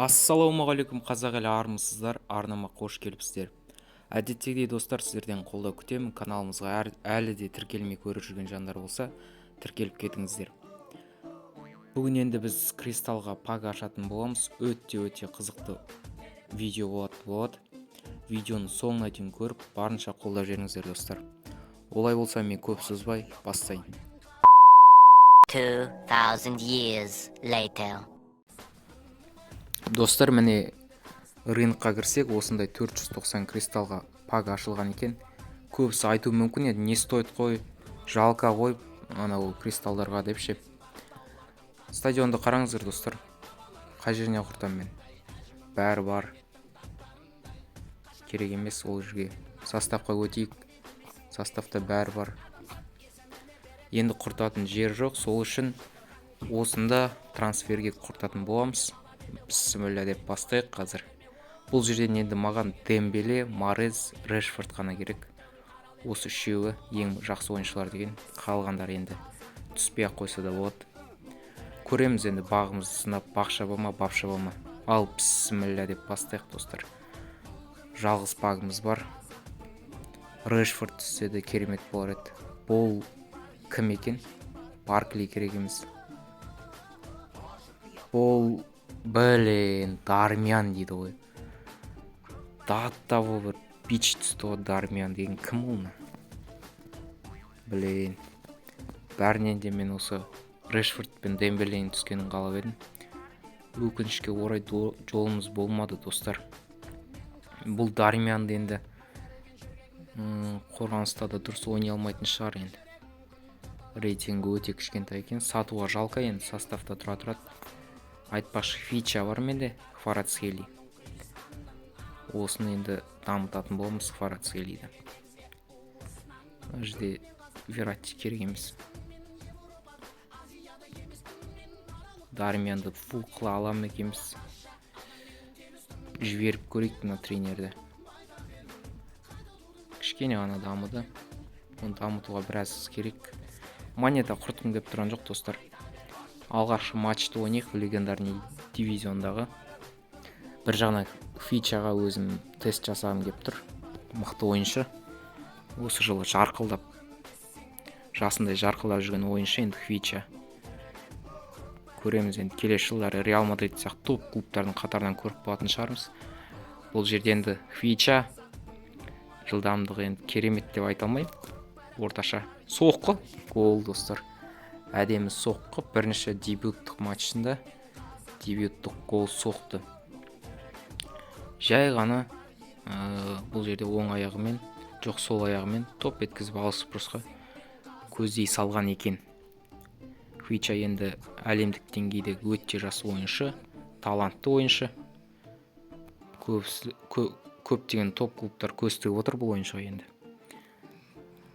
Ассалаумағалейкум қазақ елі, армысыздар, арнама қош келіпсіздер. Әдеттегідей достар, сіздерден қолдау күтемін. Каналымызға әлі де тіркелмей көріп жүрген жандар болса, тіркеліп кетіңіздер. Бүгін енді біз кристалға пак ашатын боламыз. Өте қызықты видео болады. Видеоны соңына дейін көріп, барынша қолдап жүріңіздер достар. Олай болса, мен көп созбай бастайын. 2000 years later. Достар, міне рынокқа кірсек, осындай 490 кристалға пак ашылған екен. Көбісі айту мүмкін еді, не стоит қой, жалқа қой анау кристалдарға деп ше. Стадионды қараңыздар достар. Қай жеріне құртам мен? Бәрі бар. Керек емес ол жерге. Составқа өтейік. Составта бәрі бар. Енді құртатын жер жоқ, сол үшін осында трансферге құртатын боламыз. Бісміллә деп бастайық қазір. Бұл жерден енді маған Дембеле, Марез, Решфорд қана керек. Осы үшеуі ең жақсы ойыншылар деген. Қалғандар енді түспей ақ қойса да болады. Көреміз енді бағымызды сынап, бақша ба ма, бапша ба ма. Ал бісміллә деп бастайық достар. Жалғыз пагымыз бар. Решфорд түссе де керемет болар еді. Бұл кім екен? Баркли керек емес. Бұл Дармиян дейді ғой. Даттабы бір бич түсті ғой, Дармиян деген кім оны? Бәрінен де мен осы Решфорд пен Дембелені түскенін қалап едім. Өкінішке орай жолымыз болмады достар. Бұл Дармиянды енді қорғаныста да дұрыс ойнай алмайтын шығар енді. Рейтингі өте кішкентай екен. Сатуға жалқа енді, составта тұрады. Айтпақшы фича бар менде, Кварацхелий. Осыны енді дамытатын боламыз Кварацхелийді. Жерде Вератти керек емес. Дармиянды фул қыла аламын екенбіз. Жіберіп көрейік мына тренерді. Кішкене ғана дамыды. Оны дамытуға біраз керек. Монета құртқым деп тұрған жоқ достар. Алғашқы матчты ойнайық легендарный дивизиондағы. Бір жағынан фичаға өзім тест жасағым кеп тұр. Мықты ойыншы. Осы жылы жасындай жарқылдап жүрген ойыншы енді фича. Көреміз енді келесі жылдары Реал Мадрид сияқты топ клубтардың қатарынан көріп болатын шығармыз. Бұл жерде енді фича жылдамдығы енді керемет деп айта алмаймын. Орташа соққы гол достар. Әдемі соққы, бірінші дебюттық матчында дебюттық гол соқты. Жай ғана бұл жерде оң аяғымен, жоқ сол аяғымен топ еткізіп алысып бұрысқа көздей салған екен. Фича енді әлемдік деңгейдегі өте жас ойыншы, талантты ойыншы. Көптеген топ клубтар көз тігіп отыр бұл ойыншыға енді.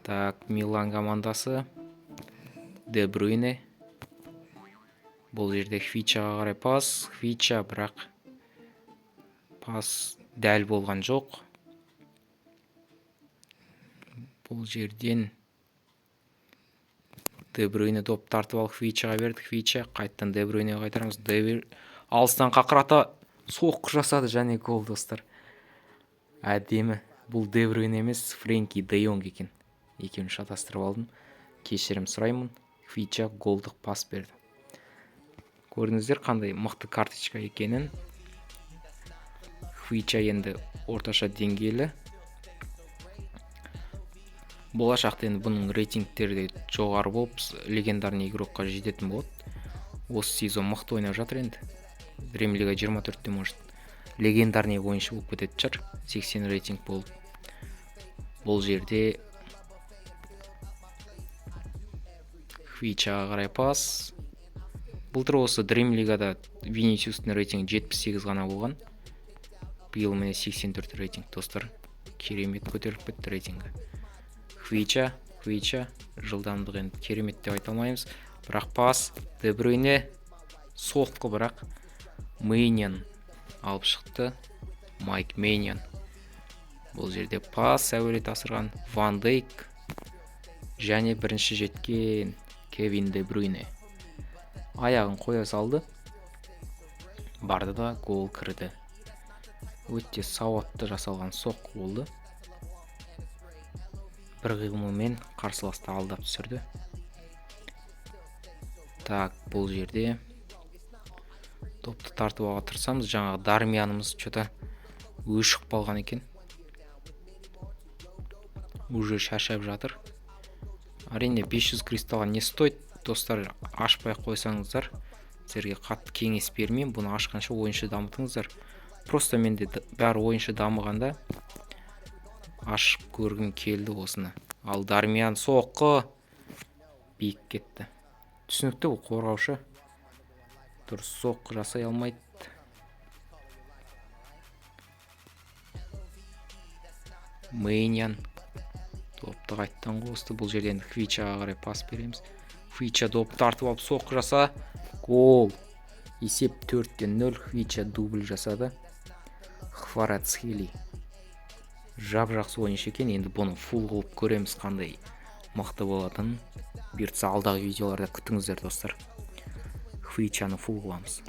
Так, Милан командасы Де Брюйне. Бұл жерде Фичаға қарай пас. Фича бірақ пас дәл болған жоқ. Бұл жерден Де Брюйне доп тартып алып Фичаға бердік. Фича қайттан Де Брюйнеге қайтарамыз. Алыстан қақырата соққы жасады және гол достар. Әдемі. Бұл Де Брюйне емес, Френки де Йонг екен. Екеуін шатастырып алдым. Кешірім сұраймын. Фича голдық пас берді. Көрдіңіздер қандай мықты карточка екенін. Фича енді орташа деңгейлі. Болашақта енді бұның рейтингтері де жоғары болып, легендарный игрокқа жететін болады. Осы сезон мықты ойнап жатыр енді. Премьер-лига 24-те может легендарный ойыншы болып кететін шығар. 80 рейтинг болып. Бұл жерде Фичаға қарай пас. Былтыр осы Премьер-лигада Винисиустың рейтингі 78 ғана болған. Биыл міне 84 рейтинг достар. Керемет көтеріліп кетті рейтингі. Фича жылдамдығы енді керемет деп айта алмаймыз. Бірақ пас, Де Брюйне соққы, бірақ Мейньян алып шықты. Майк Мейньян. Бұл жерде пас әуелет асырған Ван Дейк және бірінші жеткен Кевин Де Брюйне. Аяғын қоя салды. барды да гол кірді. Өте сауатты жасалған соққы болды. Бір қимылмен қарсыласты алдап түсірді. Так, бұл жерде топты тартып алуға тырысамыз. Жаңағы Дармианымыз что-то өшіп қалған екен. Уже шаршап жатыр. Әрине 500 кристалға не стоит? Достар, ашпай қойсаңыздар, сіздерге қатты кеңес бермеймін. Бұны ашқанша ойыншы дамытыңыздар. Просто менде бәрі ойыншы дамығанда ашып көргім келді осыны. Ал Дармиан соққы биік кетті. Түсінікті, бұл қорғаушы дұрыс соққы жасай алмайды. Мейнян допты қайттан қосты. Бұл жерден Хвичаға қарай пас береміз. Хвича допты тартып алып соққы жаса. Гол. Есеп 4-0. Хвича дубль жасады. Кварацхелий жап-жақсы ойыншы екен. Енді бұны фул қылып көреміз қандай мықты болатынын. Бұйыртса алдағы видеоларда күтіңіздер достар. Хвичаны фул қыламыз.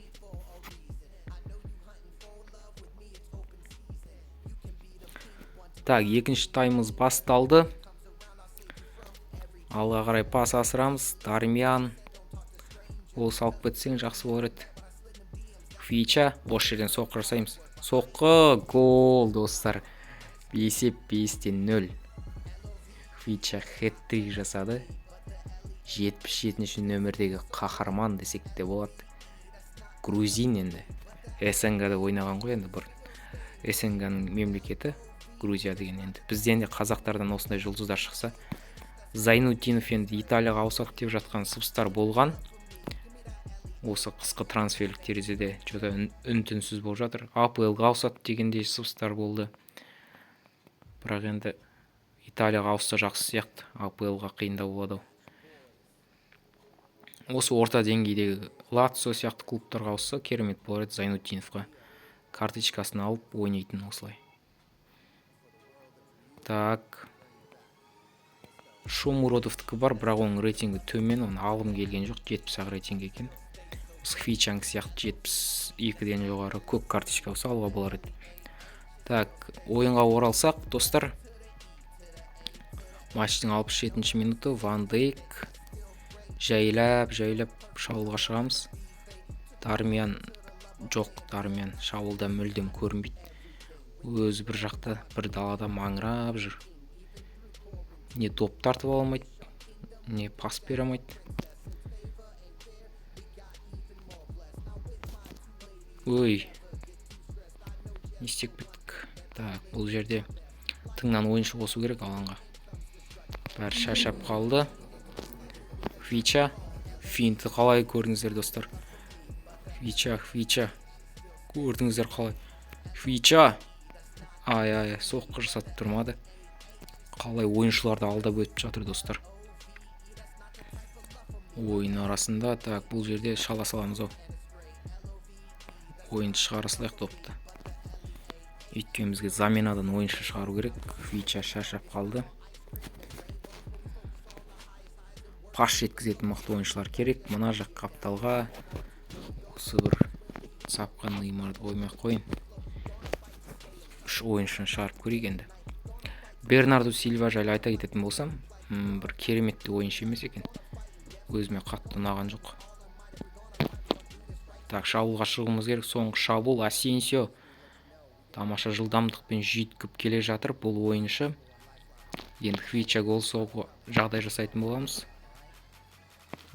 Так, екінші таймымыз басталды. Алға қарай пас асырамыз. Дармиан ол салып кетсең жақсы болар еді. Хвича бос жерден соққы жасаймыз. Соққы, гол достар. Есеп 5-0. Хвича хэт-трик жасады. 77-ші нөмірдегі қаһарман десек те болады. Грузин енді. СНГ-да ойнаған ғой енді бұрын. СНГ-ның мемлекеті Грузия деген енді. Бізден де қазақтардан осындай жұлдыздар шықса. Зайнутдинов енді Италияға ауысады деп жатқан сыбыстар болған. Осы қысқы трансферлік терезеде что-то үн-түнсіз болып жатыр. АПЛ-ға ауысады дегендей сыбыстар болды. Бірақ енді Италияға ауысса жақсы сияқты. АПЛ-ға қиындау болады. Осы орта деңгейдегі Лацио сияқты клубтарға ауысса керемет болар еді. Зайнутдиновқа карточкасын алып ойнайтын осылай. Так. Шомуродовтікі бар, бірақ оның рейтингі төмен, оны алғым келген жоқ, 70-ақ рейтинг екен. Хвичанг сияқты 72-ден жоғары көк карточка болса алуға болар еді. Так, ойынға оралсақ, достар. Матчтың 67-ші минуты Ван Дейк жайлап шабуылға шығамыз. Дармиан жоқ, Дармиан шабуылда мүлдем көрінбейді. Өзі бір жақта, бір далада маңырап жүр. Не доп тартып аламайды, не пас бере алмайды. Ой, не істеп кеттік. Так, бұл жерде тыңнан ойыншы қосу керек алаңға. Бәрі шаршап қалды. Хвича, финті қалай көрдіңіздер достар. Хвича, көрдіңіздер қалай. Хвича, ай, соққы жасатып тұрмады. Қалай ойыншыларды алдап өтіп жатыр достар. Ойын арасында, так, бұл жерде шала саламыз ау. Ойыншы шығара салайық допты. Өйткенімізге заменадан ойыншы шығару керек. Хвича шаршап қалды. Паш жеткізетін мықты ойыншылар керек. Мына жақ қапталға осы бір сапқан Неймарды қоймай қойын. Үш ойыншыны шығарып көрейік енді. Бернарду Сильва жайлы айта кететін болсам, бір кереметті ойыншы емес екен. Өзіме қатты ұнаған жоқ. Так, шабуылға шығуымыз керек. Соңғы шабуыл Асенсио тамаша жылдамдықпен жүйткіп келе жатыр. Бұл ойыншы. Енді Хвича гол соғуға жағдай жасайтын боламыз.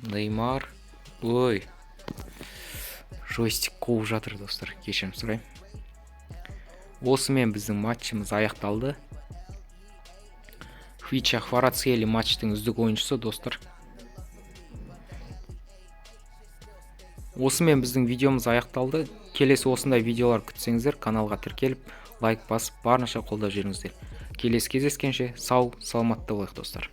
Неймар. Ой. Жойстик қуып жатыр достар. Кешірім сұрайым. Осымен біздің матчымыз аяқталды. Хвича Кварацхелий матчтың үздік ойыншысы достар. Осымен біздің видеомыз аяқталды. Келесі осындай видеолар күтсеңіздер, каналға тіркеліп, лайк басып, барынша қолдап жүріңіздер. Келесі кездескенше сау, саламатта болайық достар.